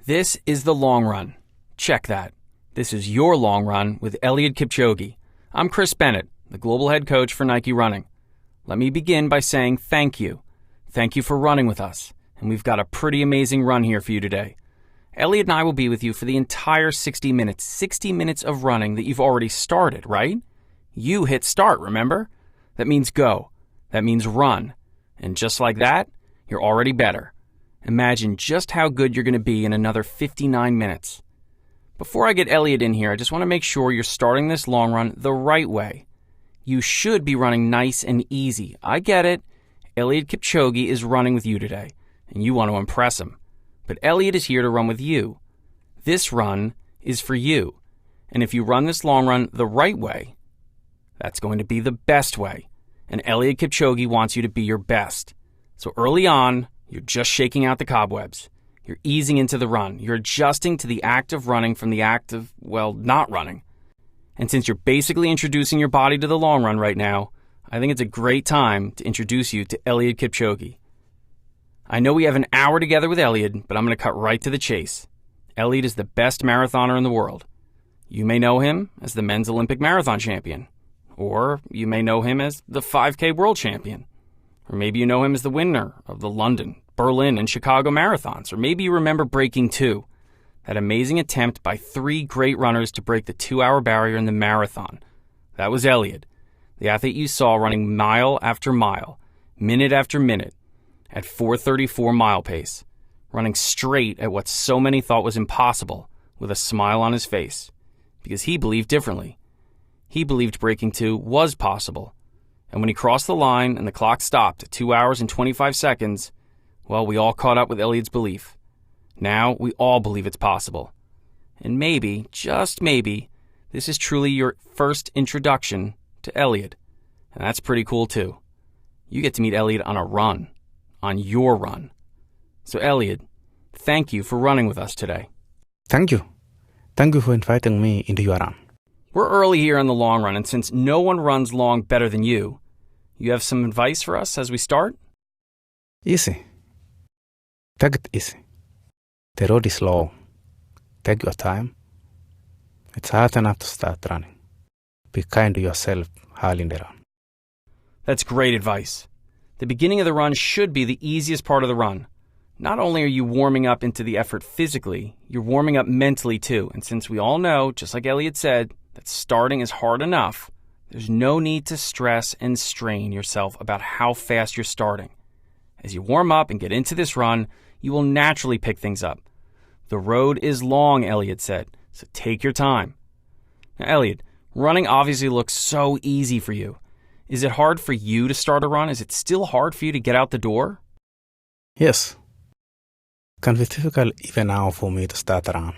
This is the long run. Check that. This is your long run with Eliud Kipchoge. I'm Chris Bennett, the global head coach for Nike Running. Let me begin by saying thank you. Thank you for running with us, and we've got a pretty amazing run here for you today. Eliud and I will be with you for the entire 60 minutes of running that you've already started, right? You hit start, remember? That means go. That means run. And just like that, you're already better. Imagine just how good you're going to be in another 59 minutes. Before I get Eliud in here, I just want to make sure you're starting this long run the right way. You should be running nice and easy. I get it. Eliud Kipchoge is running with you today, and you want to impress him. But Eliud is here to run with you. This run is for you. And if you run this long run the right way, that's going to be the best way. And Eliud Kipchoge wants you to be your best. So early on, you're just shaking out the cobwebs. You're easing into the run. You're adjusting to the act of running from the act of, not running. And since you're basically introducing your body to the long run right now, I think it's a great time to introduce you to Eliud Kipchoge. I know we have an hour together with Eliud, but I'm going to cut right to the chase. Eliud is the best marathoner in the world. You may know him as the men's Olympic marathon champion, or you may know him as the 5K world champion. Or maybe you know him as the winner of the London, Berlin, and Chicago marathons. Or maybe you remember Breaking 2, that amazing attempt by 3 great runners to break the 2-hour barrier in the marathon. That was Eliud, the athlete you saw running mile after mile, minute after minute, at 4:34 mile pace, running straight at what so many thought was impossible, with a smile on his face, because he believed differently. He believed Breaking 2 was possible. And when he crossed the line and the clock stopped at 2 hours and 25 seconds, we all caught up with Eliud's belief. Now we all believe it's possible. And maybe, just maybe, this is truly your first introduction to Eliud. And that's pretty cool too. You get to meet Eliud on a run, on your run. So Eliud, thank you for running with us today. Thank you. Thank you for inviting me into your run. We're early here in the long run, and since no one runs long better than you have some advice for us as we start? Easy. Take it easy. The road is long. Take your time. It's hard enough to start running. Be kind to yourself while in the run. That's great advice. The beginning of the run should be the easiest part of the run. Not only are you warming up into the effort physically, you're warming up mentally too. And since we all know, just like Eliud said, that starting is hard enough, there's no need to stress and strain yourself about how fast you're starting. As you warm up and get into this run, you will naturally pick things up. The road is long, Eliud said, so take your time. Now, Eliud, running obviously looks so easy for you. Is it hard for you to start a run? Is it still hard for you to get out the door? Yes. It can be difficult even now for me to start a run.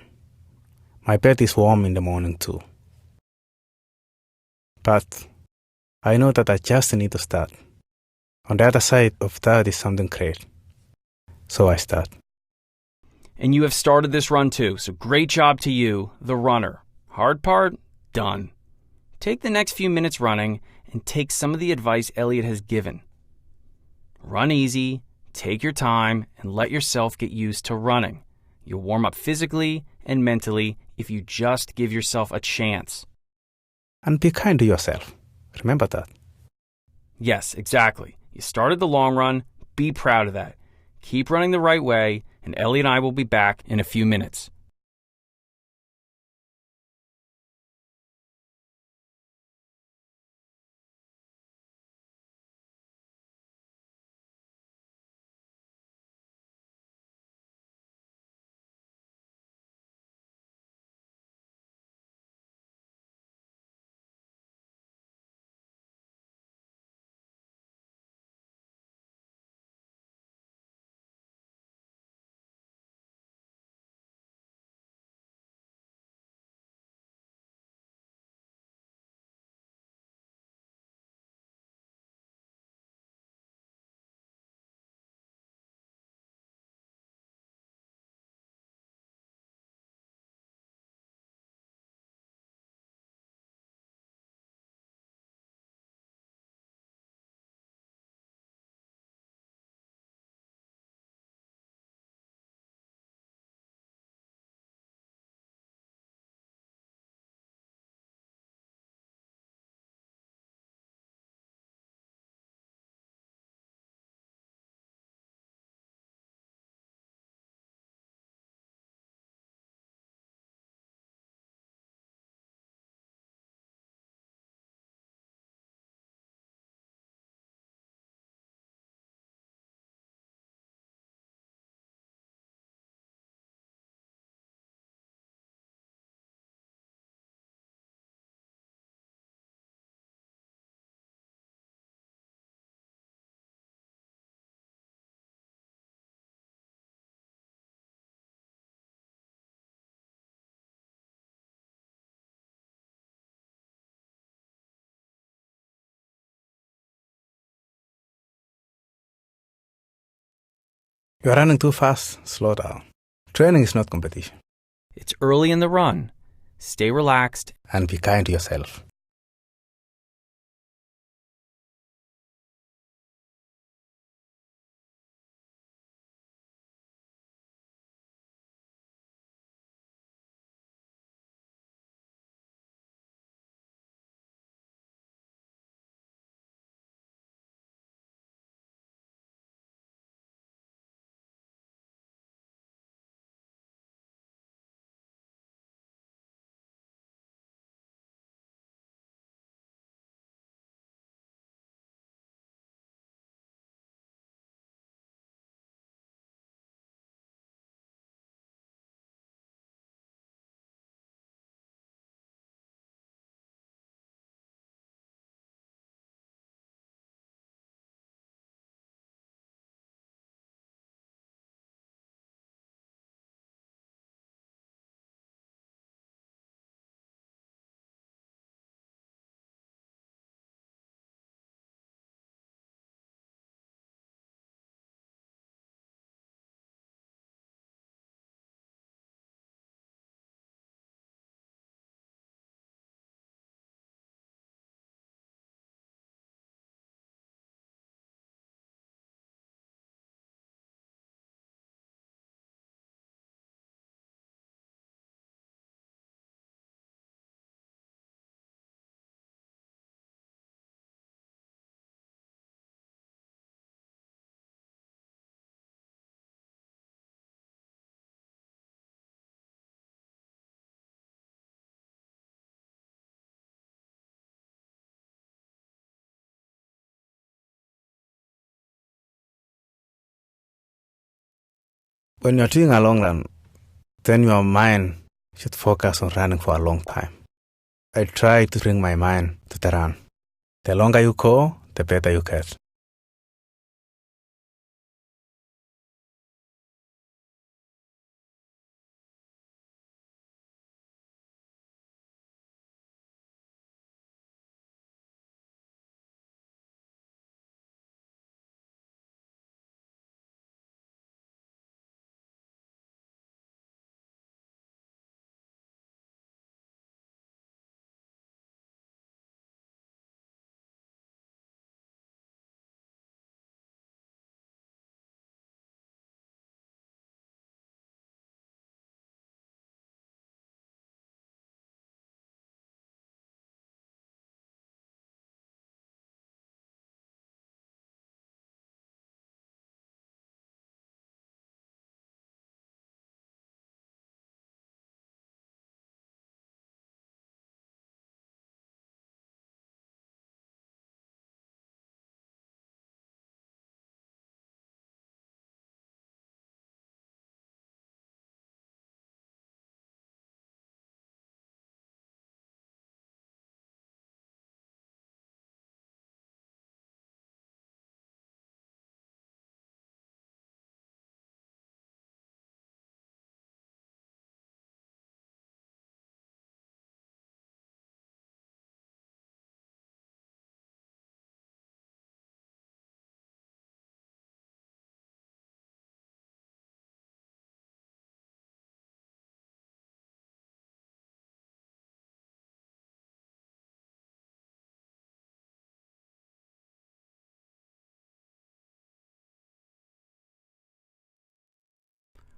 My bed is warm in the morning too. But I know that I just need to start. On the other side of that is something great. So I start. And you have started this run too, so great job to you, the runner. Hard part, done. Take the next few minutes running and take some of the advice Eliud has given. Run easy, take your time, and let yourself get used to running. You'll warm up physically and mentally if you just give yourself a chance. And be kind to yourself. Remember that. Yes, exactly. You started the long run. Be proud of that. Keep running the right way, and Eliud and I will be back in a few minutes. You're running too fast. Slow down. Training is not competition. It's early in the run. Stay relaxed And be kind to yourself. When you're doing a long run, then your mind should focus on running for a long time. I try to bring my mind to the run. The longer you go, the better you get.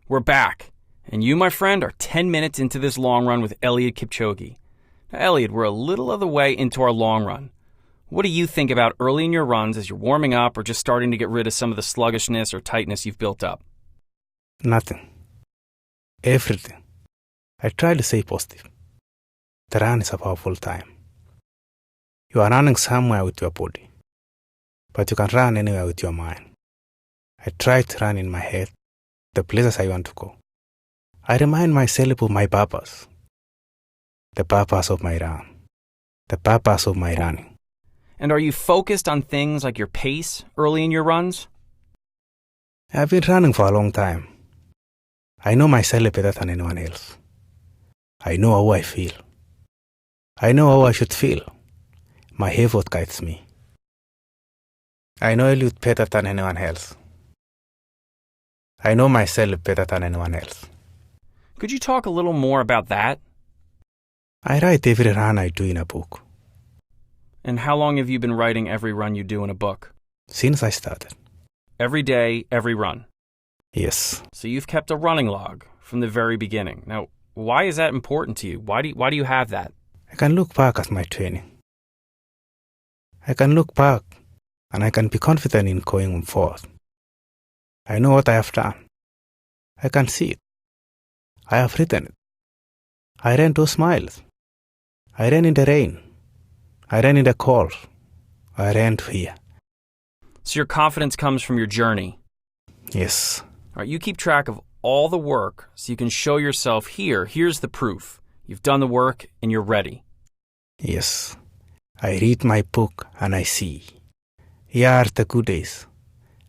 We're back, and you, my friend, are 10 minutes into this long run with Eliud Kipchoge. Now, Eliud, we're a little of the way into our long run. What do you think about early in your runs as you're warming up or just starting to get rid of some of the sluggishness or tightness you've built up? Nothing. Everything. I try to stay positive. The run is a powerful time. You are running somewhere with your body, but you can run anywhere with your mind. I try to run in my head, the places I want to go. I remind myself of my purpose, the purpose of my run, the purpose of my running. And are you focused on things like your pace early in your runs? I've been running for a long time. I know myself better than anyone else. I know how I feel. I know how I should feel. My effort guides me. I know Eliud better than anyone else. I know myself better than anyone else. Could you talk a little more about that? I write every run I do in a book. And how long have you been writing every run you do in a book? Since I started. Every day, every run. Yes. So you've kept a running log from the very beginning. Now, why is that important to you? Why do you have that? I can look back at my training. I can look back and I can be confident in going forward. I know what I have done. I can see it. I have written it. I ran 2 miles. I ran in the rain. I ran in the cold. I ran to here. So your confidence comes from your journey. Yes. All right, you keep track of all the work so you can show yourself here. Here's the proof. You've done the work and you're ready. Yes. I read my book and I see. Here are the good days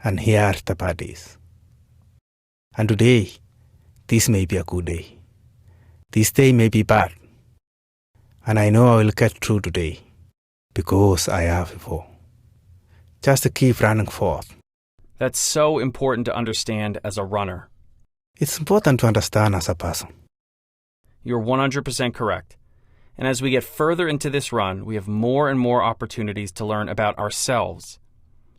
and here are the bad days. And today, this may be a good day. This day may be bad. And I know I will get through today because I have before. Just to keep running forward. That's so important to understand as a runner. It's important to understand as a person. You're 100% correct. And as we get further into this run, we have more and more opportunities to learn about ourselves.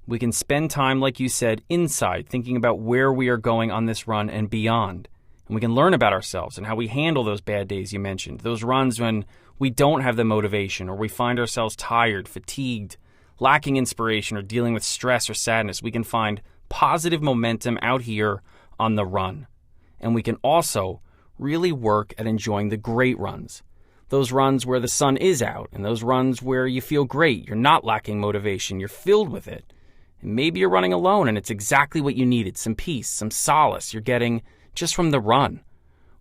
We can spend time, like you said, inside, thinking about where we are going on this run and beyond. And we can learn about ourselves and how we handle those bad days you mentioned, those runs when we don't have the motivation or we find ourselves tired, fatigued, lacking inspiration, or dealing with stress or sadness. We can find positive momentum out here on the run. And we can also really work at enjoying the great runs. Those runs where the sun is out and those runs where you feel great. You're not lacking motivation. You're filled with it. And maybe you're running alone and it's exactly what you needed. Some peace, some solace you're getting just from the run.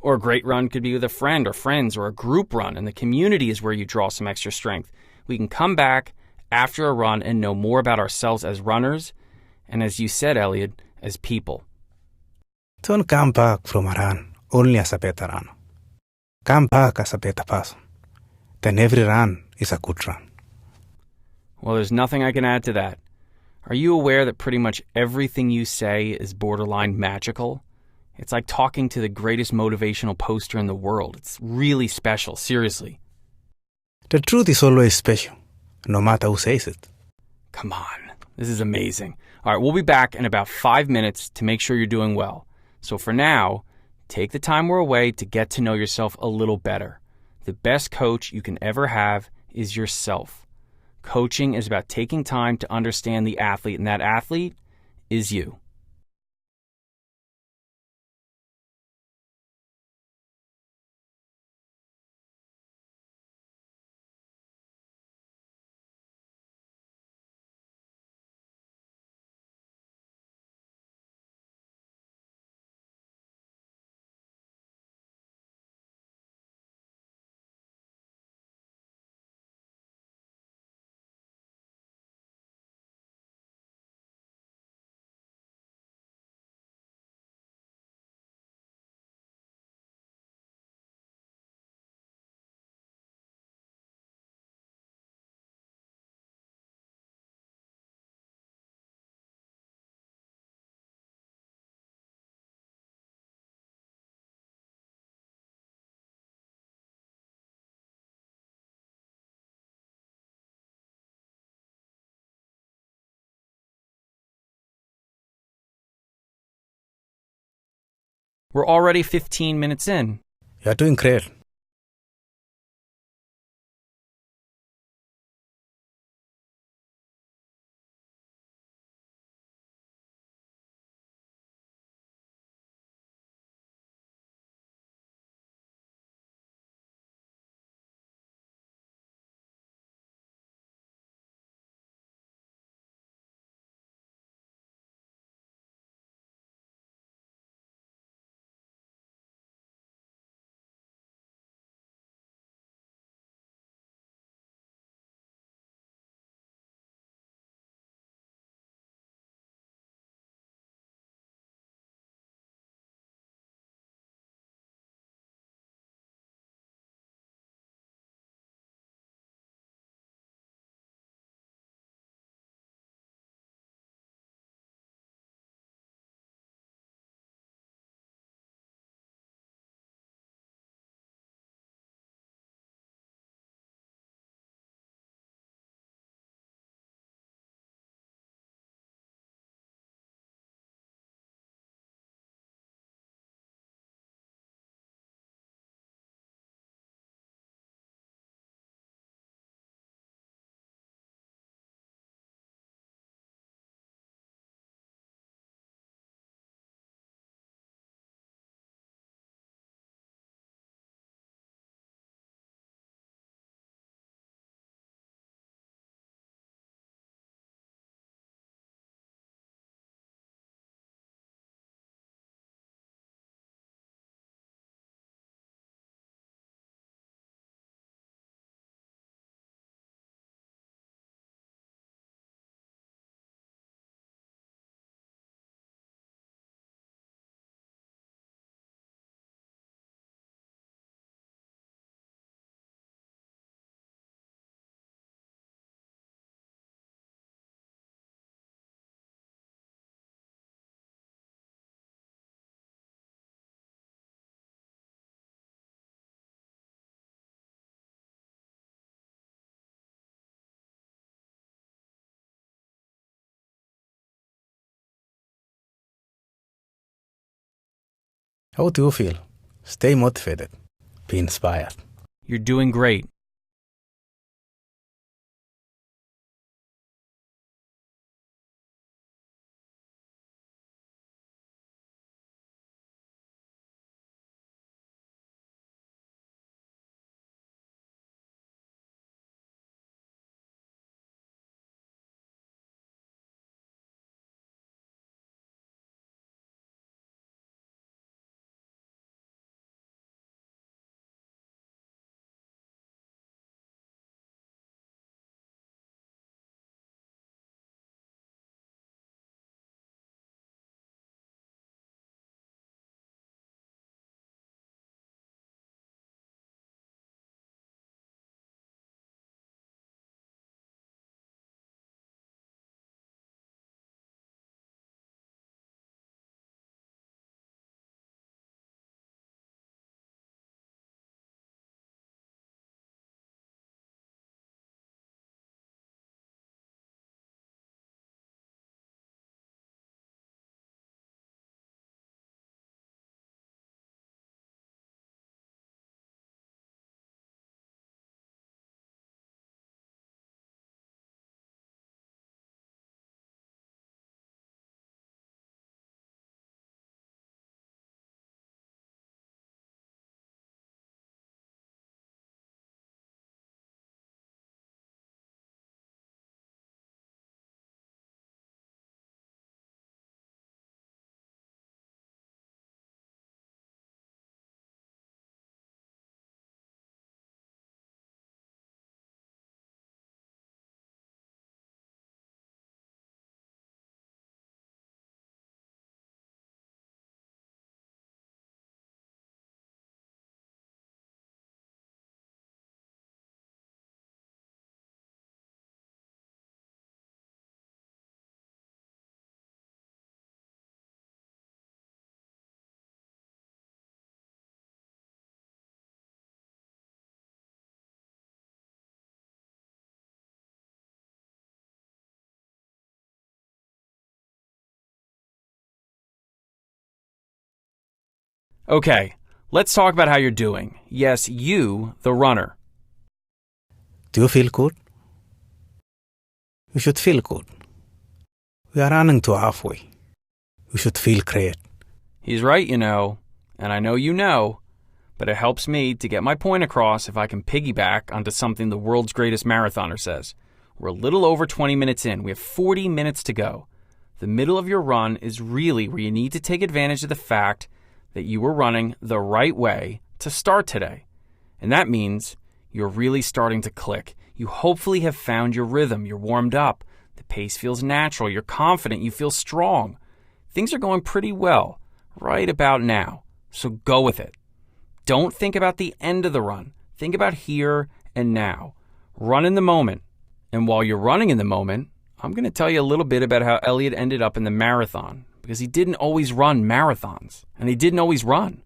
Or a great run could be with a friend or friends, or a group run, and the community is where you draw some extra strength. We can come back after a run and know more about ourselves as runners, and as you said, Eliud, as people. Don't come back from a run only as a better runner. Come back as a better person. Then every run is a good run. Well, there's nothing I can add to that. Are you aware that pretty much everything you say is borderline magical? It's like talking to the greatest motivational poster in the world. It's really special, seriously. The truth is always special, no matter who says it. Come on, this is amazing. All right, we'll be back in about 5 minutes to make sure you're doing well. So for now, take the time we're away to get to know yourself a little better. The best coach you can ever have is yourself. Coaching is about taking time to understand the athlete, and that athlete is you. We're already 15 minutes in. You're doing great. How do you feel? Stay motivated. Be inspired. You're doing great. Okay, let's talk about how you're doing. Yes, you, the runner. Do you feel good? You should feel good. We are running to halfway. You should feel great. He's right, you know, and I know you know, but it helps me to get my point across if I can piggyback onto something the world's greatest marathoner says. We're a little over 20 minutes in. We have 40 minutes to go. The middle of your run is really where you need to take advantage of the fact that you were running the right way to start today. And that means you're really starting to click. You hopefully have found your rhythm. You're warmed up. The pace feels natural. You're confident. You feel strong. Things are going pretty well right about now. So go with it. Don't think about the end of the run. Think about here and now. Run in the moment. And while you're running in the moment, I'm going to tell you a little bit about how Eliud ended up in the marathon, because he didn't always run marathons, and he didn't always run.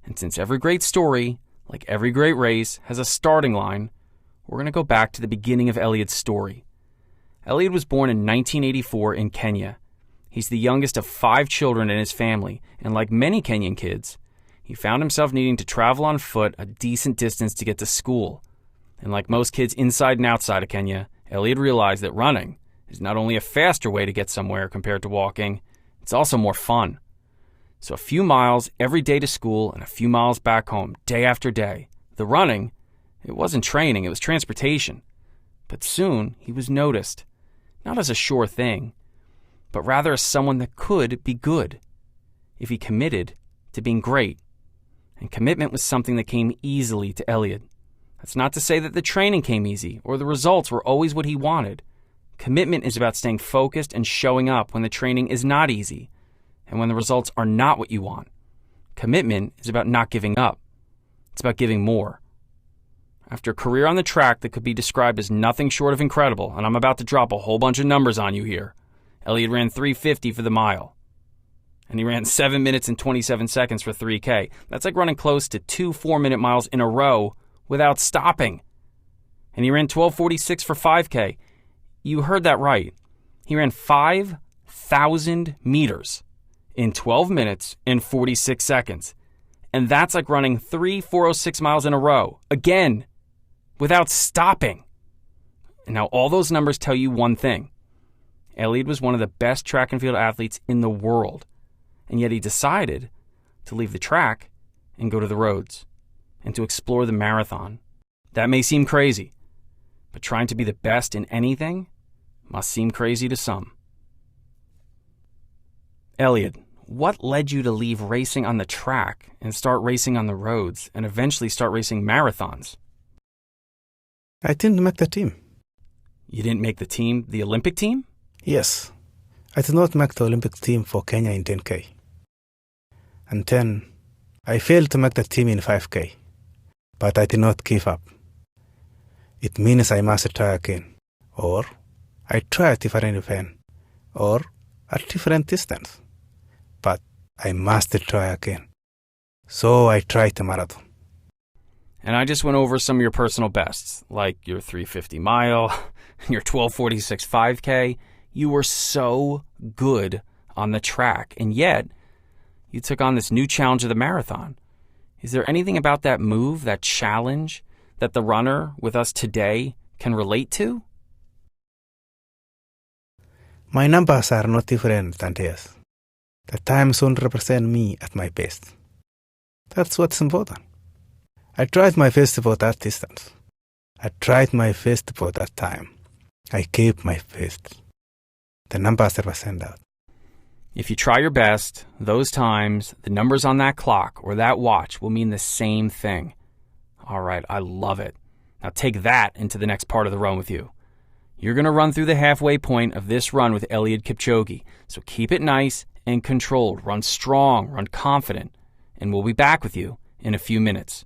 And since every great story, like every great race, has a starting line, we're going to go back to the beginning of Eliud's story. Eliud was born in 1984 in Kenya. He's the youngest of 5 children in his family, and like many Kenyan kids, he found himself needing to travel on foot a decent distance to get to school. And like most kids inside and outside of Kenya, Eliud realized that running is not only a faster way to get somewhere compared to walking, it's also more fun. So a few miles every day to school and a few miles back home, day after day. The running, it wasn't training, it was transportation. But soon he was noticed, not as a sure thing, but rather as someone that could be good if he committed to being great. And commitment was something that came easily to Eliud. That's not to say that the training came easy or the results were always what he wanted. Commitment is about staying focused and showing up when the training is not easy and when the results are not what you want. Commitment is about not giving up. It's about giving more. After a career on the track that could be described as nothing short of incredible, and I'm about to drop a whole bunch of numbers on you here, Eliud ran 3:50 for the mile. And he ran 7 minutes and 27 seconds for 3K. That's like running close to 2 4-minute miles in a row without stopping. And he ran 12:46 for 5K. You heard that right. He ran 5,000 meters in 12 minutes and 46 seconds. And that's like running 3 4:06 miles in a row, again, without stopping. And now all those numbers tell you one thing. Eliud was one of the best track and field athletes in the world. And yet he decided to leave the track and go to the roads and to explore the marathon. That may seem crazy, but trying to be the best in anything must seem crazy to some. Eliud, what led you to leave racing on the track and start racing on the roads and eventually start racing marathons? I didn't make the team. You didn't make the team, the Olympic team? Yes, I did not make the Olympic team for Kenya in 10K. And then I failed to make the team in 5K, but I did not give up. It means I must try again, or I try a different event, or a different distance. But I must try again. So I tried the marathon. And I just went over some of your personal bests, like your 350 mile, your 1246 5K. You were so good on the track, and yet you took on this new challenge of the marathon. Is there anything about that move, that challenge, that the runner with us today can relate to? My numbers are not different than theirs. The time zone represents me at my best. That's what's important. I tried my best for that distance. I tried my best for that time. I gave my best. The numbers represent that. If you try your best, those times, the numbers on that clock or that watch will mean the same thing. All right, I love it. Now take that into the next part of the run with you. You're going to run through the halfway point of this run with Eliud Kipchoge. So keep it nice and controlled. Run strong, run confident. And we'll be back with you in a few minutes.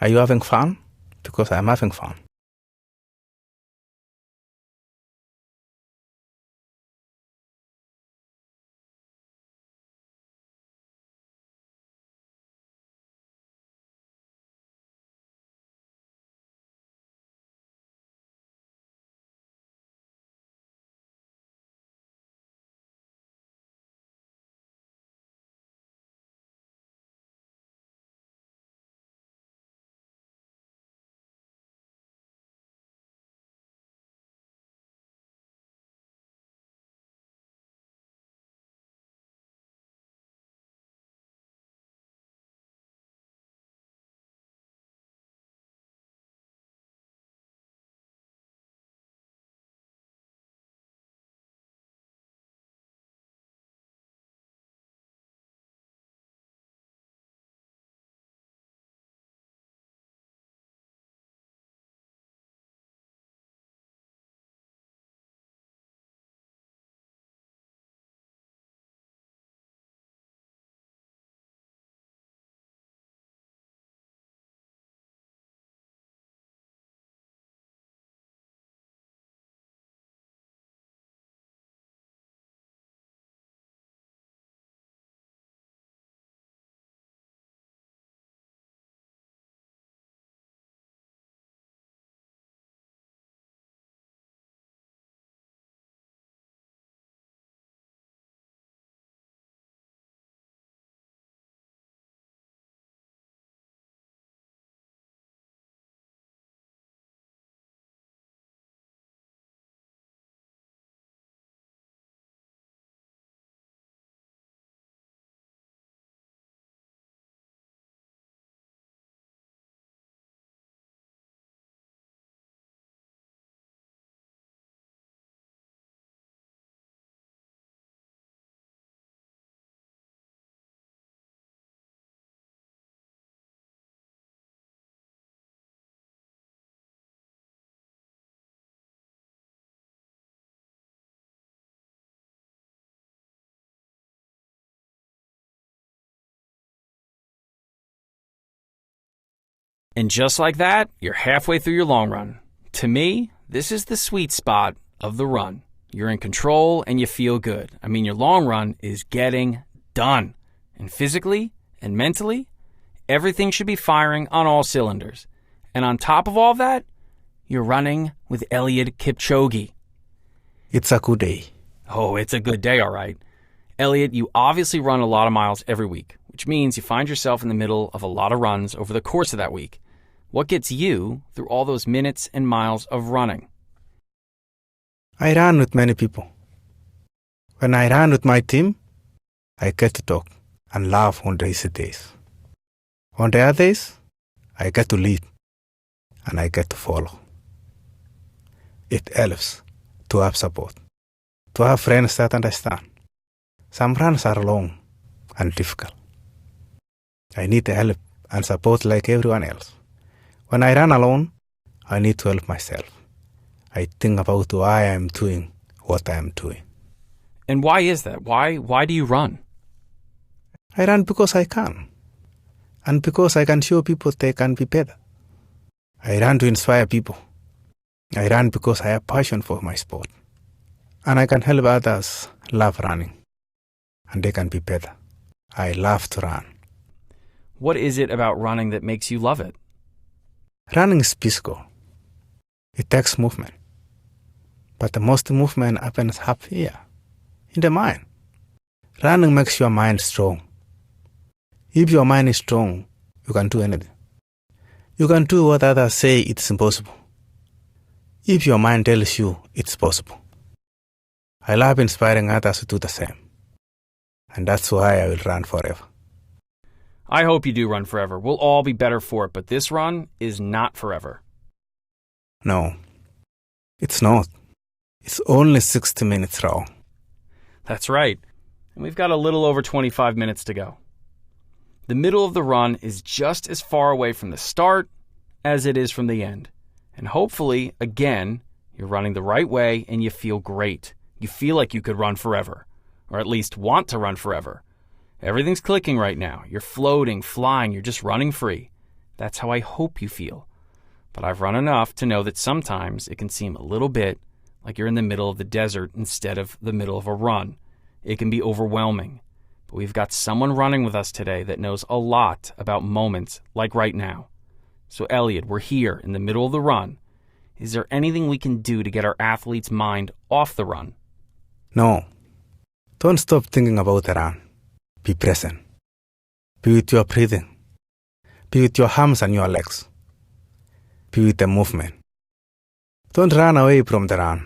Are you having fun? Because I'm having fun. And just like that, you're halfway through your long run. To me, this is the sweet spot of the run. You're in control and you feel good. I mean, your long run is getting done. And physically and mentally, everything should be firing on all cylinders. And on top of all that, you're running with Eliud Kipchoge. It's a good day. Oh, it's a good day, all right. Eliud, you obviously run a lot of miles every week, which means you find yourself in the middle of a lot of runs over the course of that week. What gets you through all those minutes and miles of running? I run with many people. When I run with my team, I get to talk and laugh on the easy days. On the other days, I get to lead and I get to follow. It helps to have support, to have friends that understand. Some runs are long and difficult. I need the help and support like everyone else. When I run alone, I need to help myself. I think about why I am doing what I am doing. And why is that? Why do you run? I run because I can. And because I can show people they can be better. I run to inspire people. I run because I have passion for my sport. And I can help others love running. And they can be better. I love to run. What is it about running that makes you love it? Running is physical. It takes movement. But the most movement happens up here, in the mind. Running makes your mind strong. If your mind is strong, you can do anything. You can do what others say it's impossible. If your mind tells you it's possible. I love inspiring others to do the same. And that's why I will run forever. I hope you do run forever. We'll all be better for it, but this run is not forever. No, it's not. It's only 60 minutes long. That's right. And we've got a little over 25 minutes to go. The middle of the run is just as far away from the start as it is from the end. And hopefully, again, you're running the right way and you feel great. You feel like you could run forever, or at least want to run forever. Everything's clicking right now. You're floating, flying, you're just running free. That's how I hope you feel. But I've run enough to know that sometimes it can seem a little bit like you're in the middle of the desert instead of the middle of a run. It can be overwhelming. But we've got someone running with us today that knows a lot about moments like right now. So Eliud, we're here in the middle of the run. Is there anything we can do to get our athlete's mind off the run? No. Don't stop thinking about the run. Be present. Be with your breathing. Be with your arms and your legs. Be with the movement. Don't run away from the run.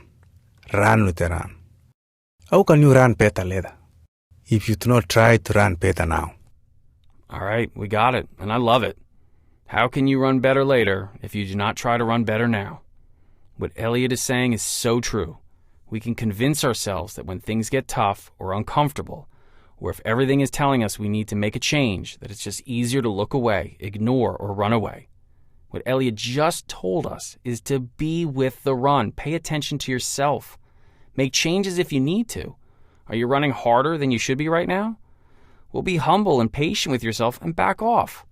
Run with the run. How can you run better later if you do not try to run better now? All right, we got it, and I love it. How can you run better later if you do not try to run better now? What Eliud is saying is so true. We can convince ourselves that when things get tough or uncomfortable, or if everything is telling us we need to make a change, that it's just easier to look away, ignore, or run away. What Eliud just told us is to be with the run. Pay attention to yourself. Make changes if you need to. Are you running harder than you should be right now? Well, be humble and patient with yourself and back off.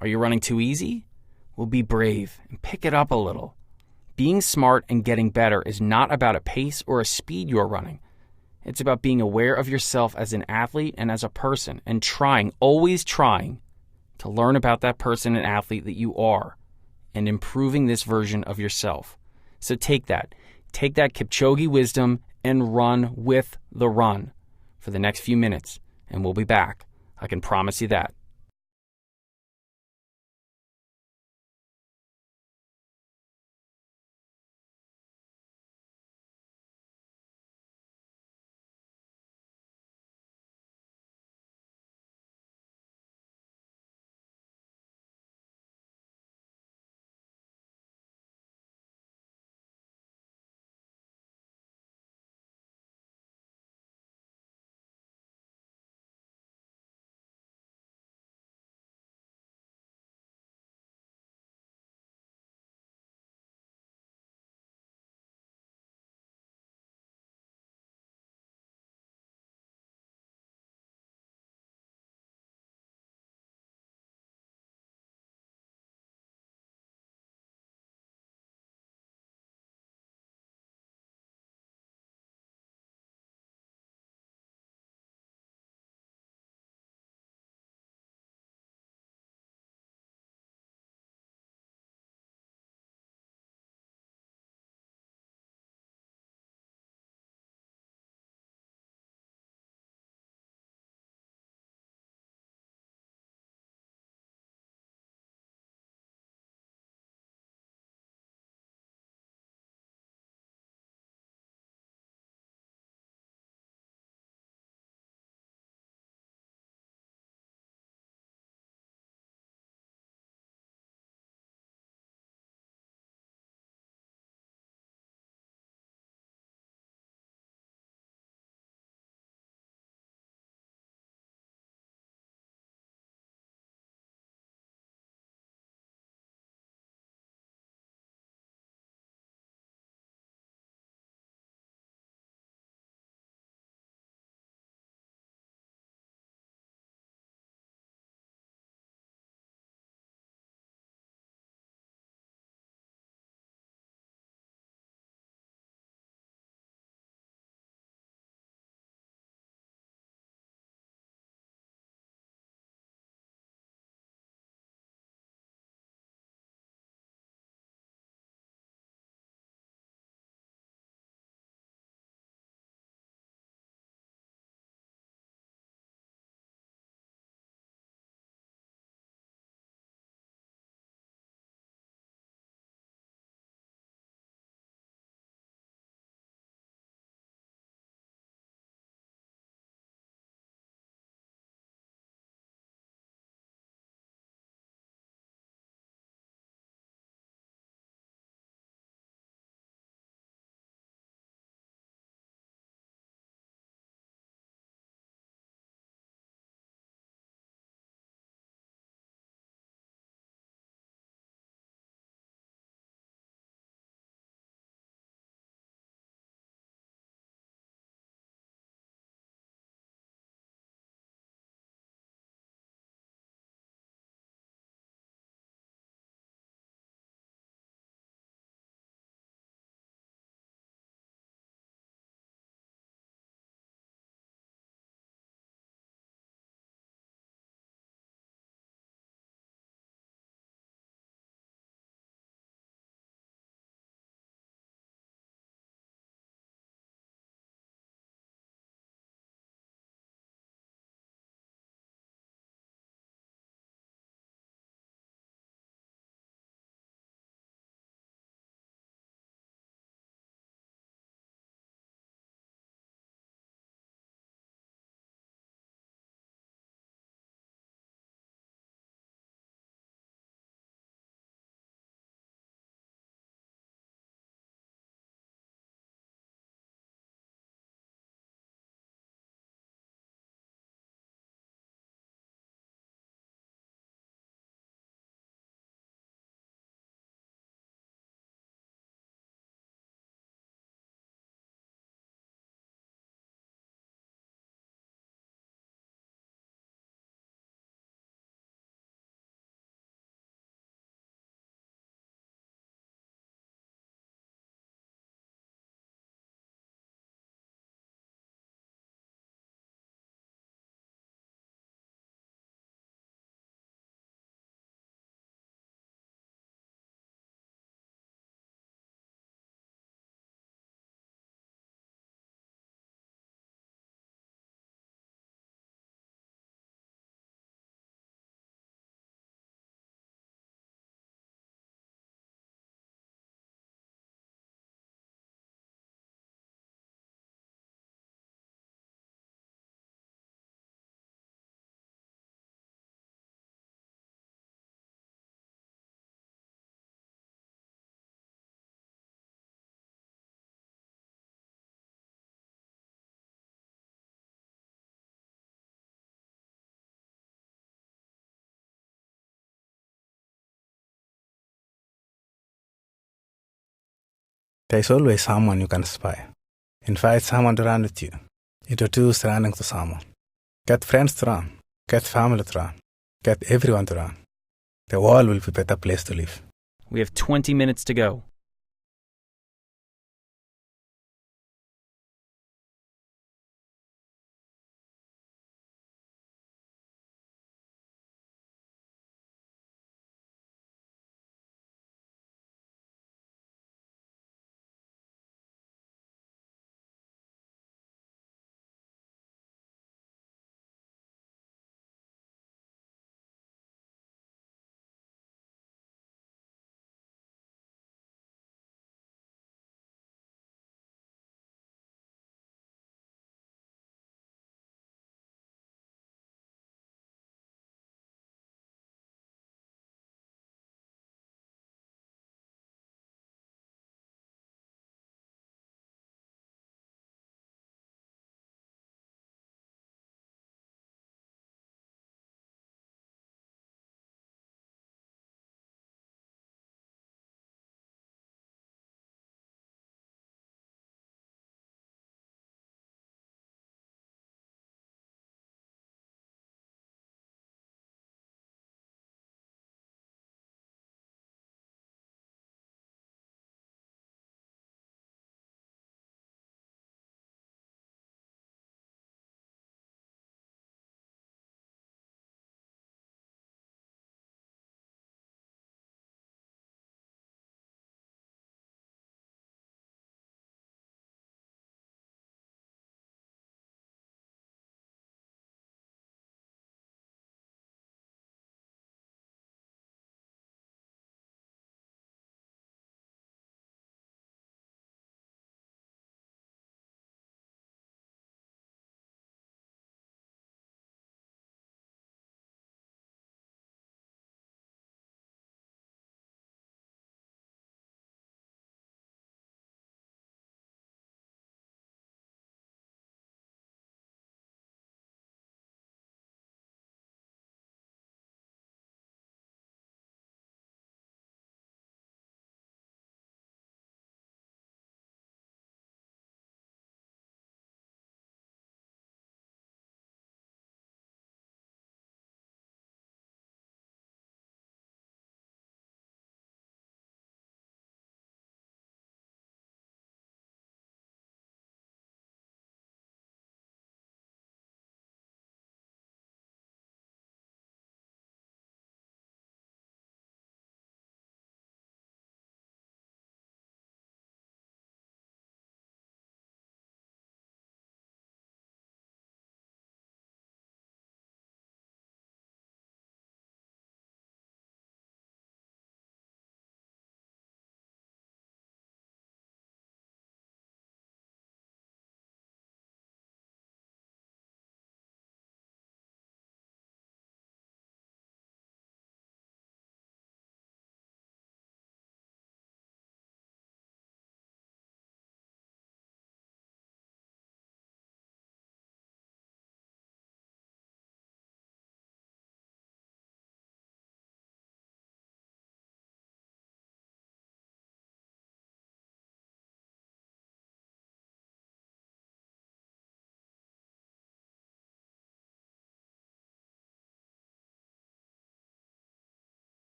Are you running too easy? Well, be brave and pick it up a little. Being smart and getting better is not about a pace or a speed you're running. It's about being aware of yourself as an athlete and as a person and trying, always trying, to learn about that person and athlete that you are and improving this version of yourself. So take that Kipchoge wisdom and run with the run for the next few minutes, and we'll be back. I can promise you that. There is always someone you can inspire. Invite someone to run with you. Introduce running to someone. Get friends to run. Get family to run. Get everyone to run. The world will be a better place to live. We have 20 minutes to go.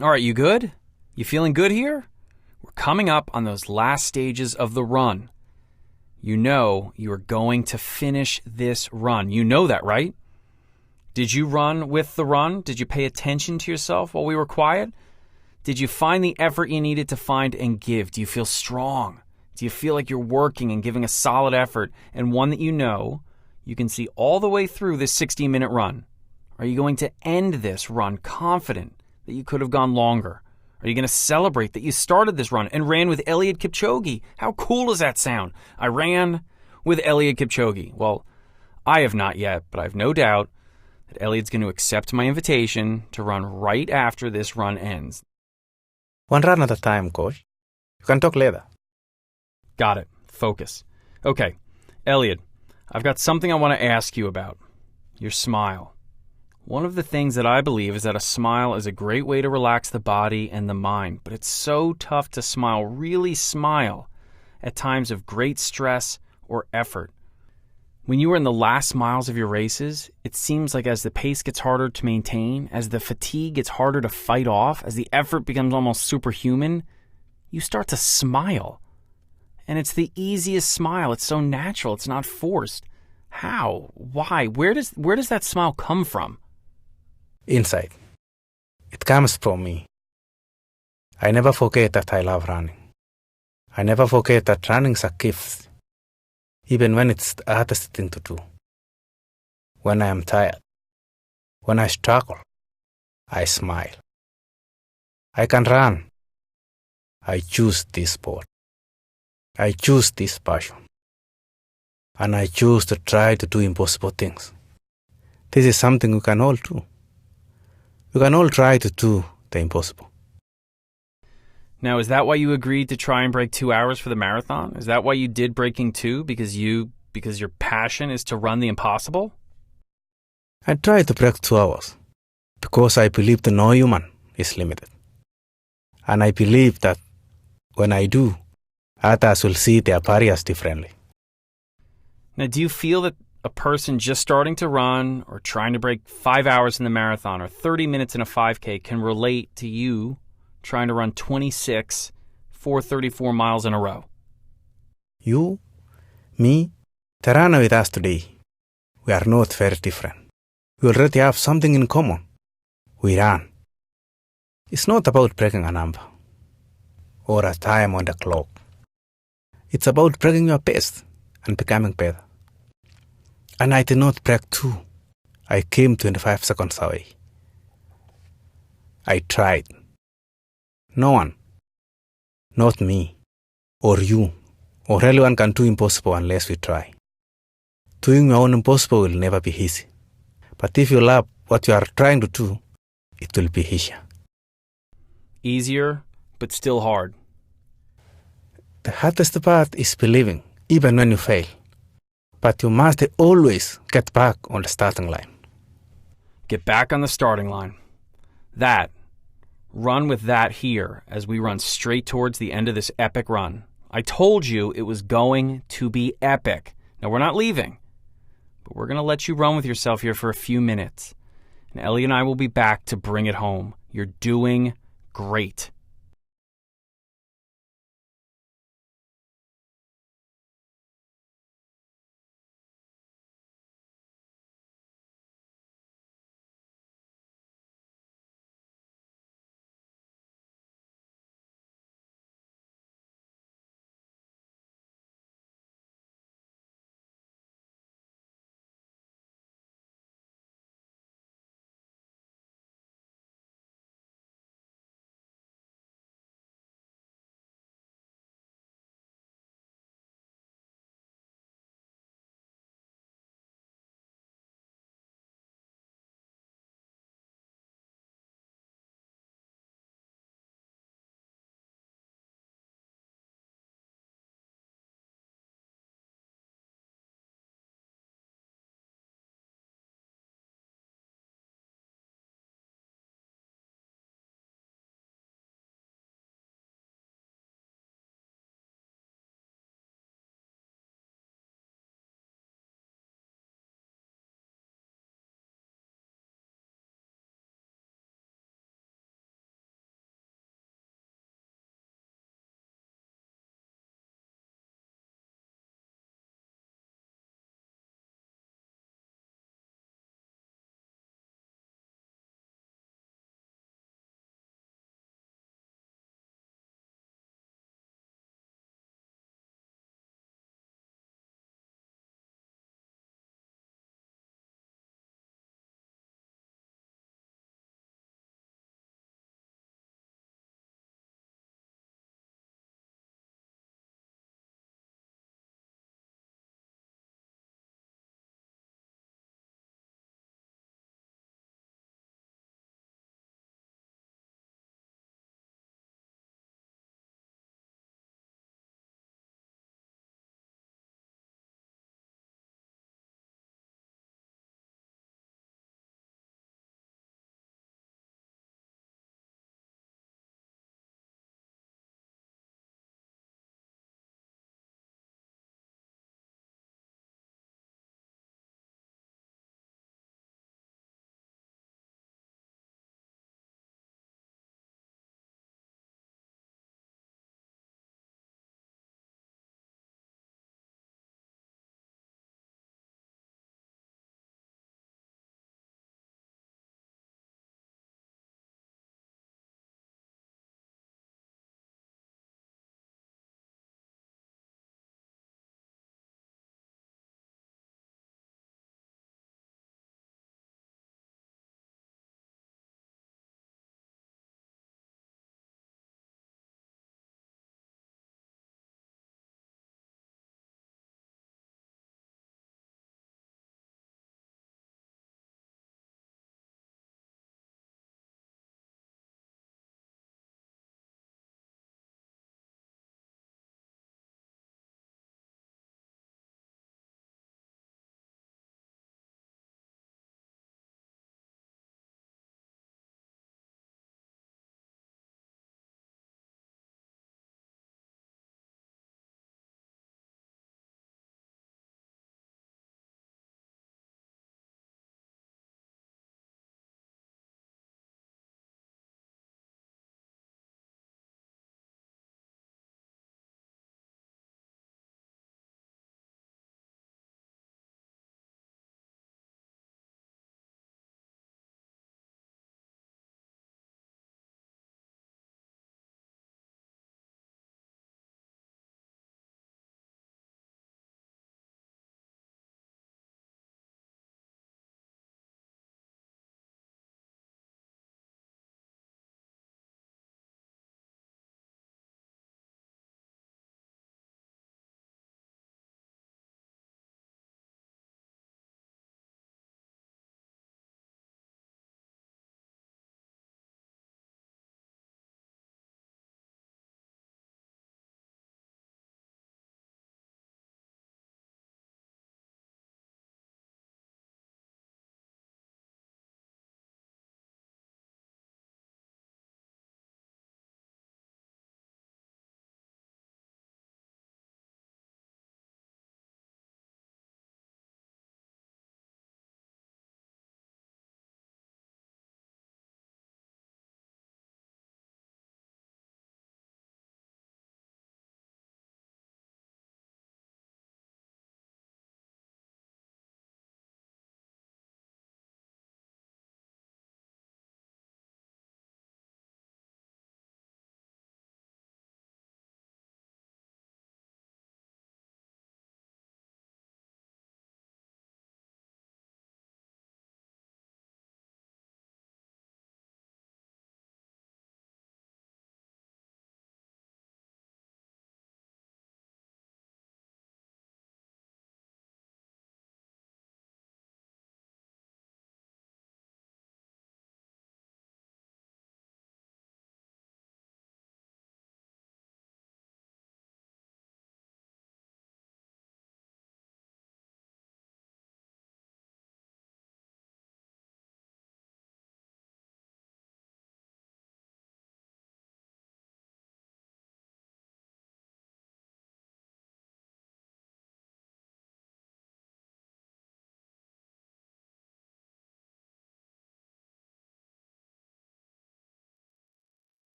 All right, you good? You feeling good here? We're coming up on those last stages of the run. You know you are going to finish this run. You know that, right? Did you run with the run? Did you pay attention to yourself while we were quiet? Did you find the effort you needed to find and give? Do you feel strong? Do you feel like you're working and giving a solid effort and one that you know you can see all the way through this 60-minute run? Are you going to end this run confident that you could have gone longer? Are you going to celebrate that you started this run and ran with Eliud Kipchoge? How cool does that sound? I ran with Eliud Kipchoge. Well, I have not yet, but I have no doubt that Eliud's going to accept my invitation to run right after this run ends. One run at a time, coach. You can talk later. Got it. Focus. Okay, Eliud, I've got something I want to ask you about. Your smile. One of the things that I believe is that a smile is a great way to relax the body and the mind, but it's so tough to smile, really smile, at times of great stress or effort. When you are in the last miles of your races, it seems like as the pace gets harder to maintain, as the fatigue gets harder to fight off, as the effort becomes almost superhuman, you start to smile. And it's the easiest smile. It's so natural. It's not forced. How? Why? Where does that smile come from? Inside. It comes from me. I never forget that I love running. I never forget that running's a gift, even when it's the hardest thing to do. When I am tired, when I struggle, I smile. I can run. I choose this sport. I choose this passion. And I choose to try to do impossible things. This is something we can all do. We can all try to do the impossible. Now, is that why you agreed to try and break 2 hours for the marathon? Is that why you did breaking 2? Because your passion is to run the impossible? I tried to break 2 hours because I believe that no human is limited. And I believe that when I do, others will see their barriers differently. Now, do you feel that a person just starting to run or trying to break 5 hours in the marathon or 30 minutes in a 5K can relate to you trying to run 26 434 miles in a row? You, me, the runner with us today, we are not very different. We already have something in common. We run. It's not about breaking a number or a time on the clock. It's about breaking your best and becoming better. And I did not break 2. I came 25 seconds away. I tried. No one, not me, or you, or anyone can do impossible unless we try. Doing your own impossible will never be easy. But if you love what you are trying to do, it will be easier. Easier, but still hard. The hardest part is believing, even when you fail. But you must always get back on the starting line. Get back on the starting line. Run with that here as we run straight towards the end of this epic run. I told you it was going to be epic. Now, we're not leaving, but we're going to let you run with yourself here for a few minutes. And Ellie and I will be back to bring it home. You're doing great.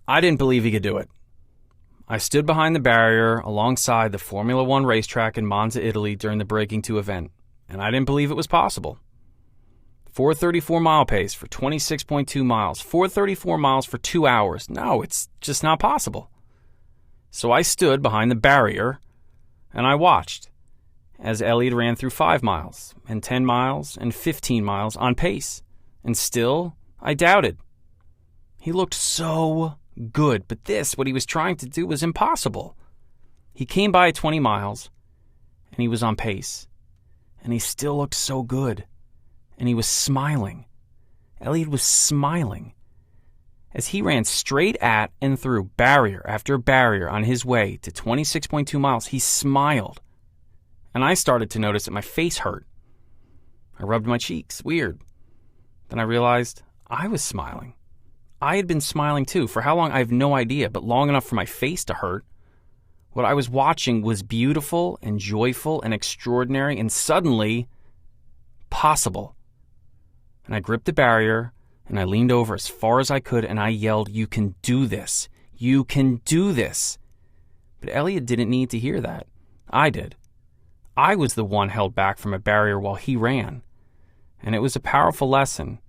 I didn't believe he could do it. I stood behind the barrier alongside the Formula One racetrack in Monza, Italy during the Breaking 2 event, and I didn't believe it was possible. 4:34 mile pace for 26.2 miles, 4:34 miles for 2 hours. No, it's just not possible. So I stood behind the barrier and I watched as Eliud ran through 5 miles and 10 miles and 15 miles on pace. And still, I doubted. He looked so good, but what he was trying to do was impossible. He came by at 20 miles and he was on pace. And he still looked so good. And he was smiling. Eliud was smiling. As he ran straight at and through barrier after barrier on his way to 26.2 miles, he smiled. And I started to notice that my face hurt. I rubbed my cheeks. Weird. Then I realized I was smiling. I had been smiling too. For how long, I have no idea, but long enough for my face to hurt. What I was watching was beautiful and joyful and extraordinary and suddenly possible. And I gripped the barrier and I leaned over as far as I could and I yelled, "You can do this. You can do this." But Eliud didn't need to hear that. I did. I was the one held back from a barrier while he ran. And it was a powerful lesson.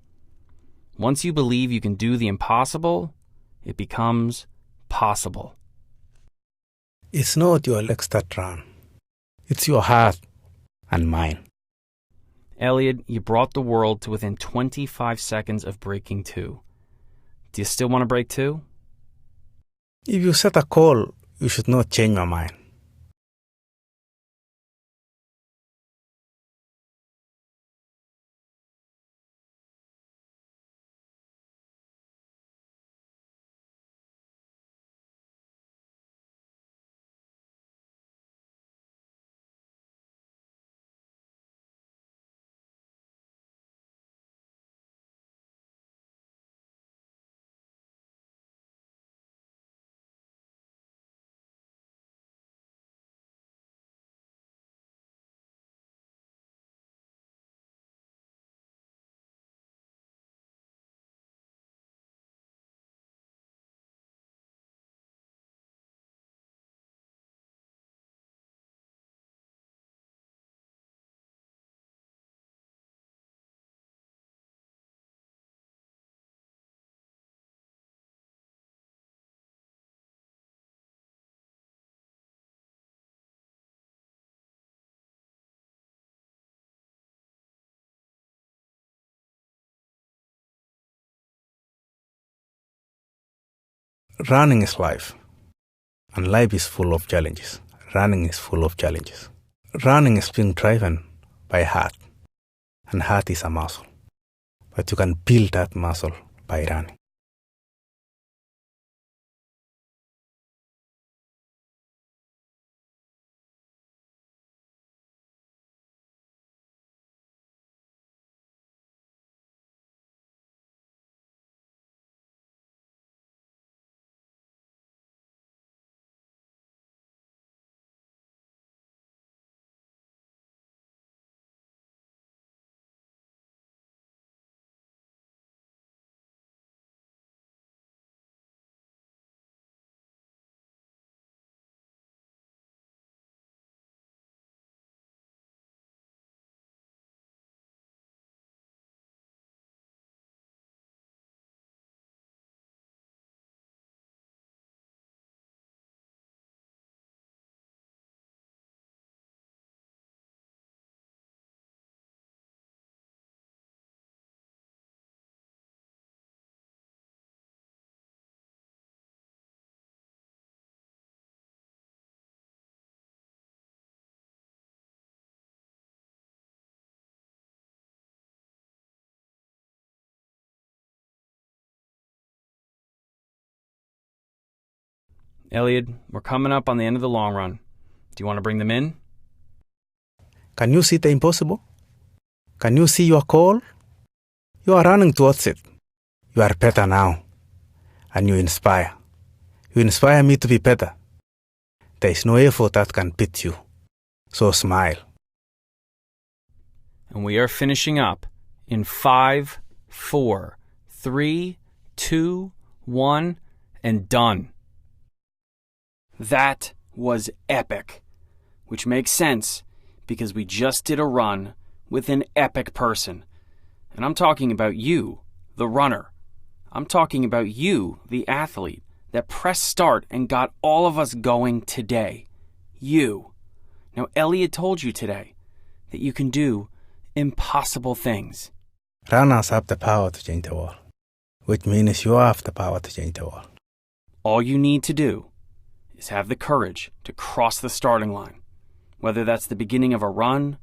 Once you believe you can do the impossible, it becomes possible. It's not your legs that run. It's your heart and mind. Eliud, you brought the world to within 25 seconds of breaking 2. Do you still want to break 2? If you set a goal, you should not change my mind. Running is life, and life is full of challenges. Running is full of challenges. Running is being driven by heart, and heart is a muscle. But you can build that muscle by running. Eliud, we're coming up on the end of the long run. Do you want to bring them in? Can you see the impossible? Can you see your goal? You are running towards it. You are better now. And you inspire. You inspire me to be better. There is no effort that can beat you. So smile. And we are finishing up in 5, 4, 3, 2, 1, and done. That was epic, which makes sense because we just did a run with an epic person. And I'm talking about you, the runner. I'm talking about you, the athlete, that pressed start and got all of us going today. You. Now, Eliud told you today that you can do impossible things. Runners have the power to change the world, which means you have the power to change the world. All you need to do is have the courage to cross the starting line, whether that's the beginning of a run,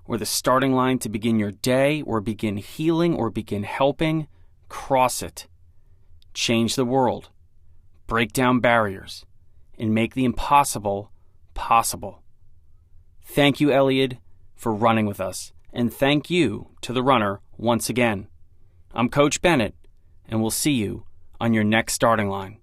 or the starting line to begin your day, or begin healing, or begin helping. Cross it. Change the world. Break down barriers. And make the impossible possible. Thank you, Eliud, for running with us. And thank you to the runner once again. I'm Coach Bennett, and we'll see you on your next starting line.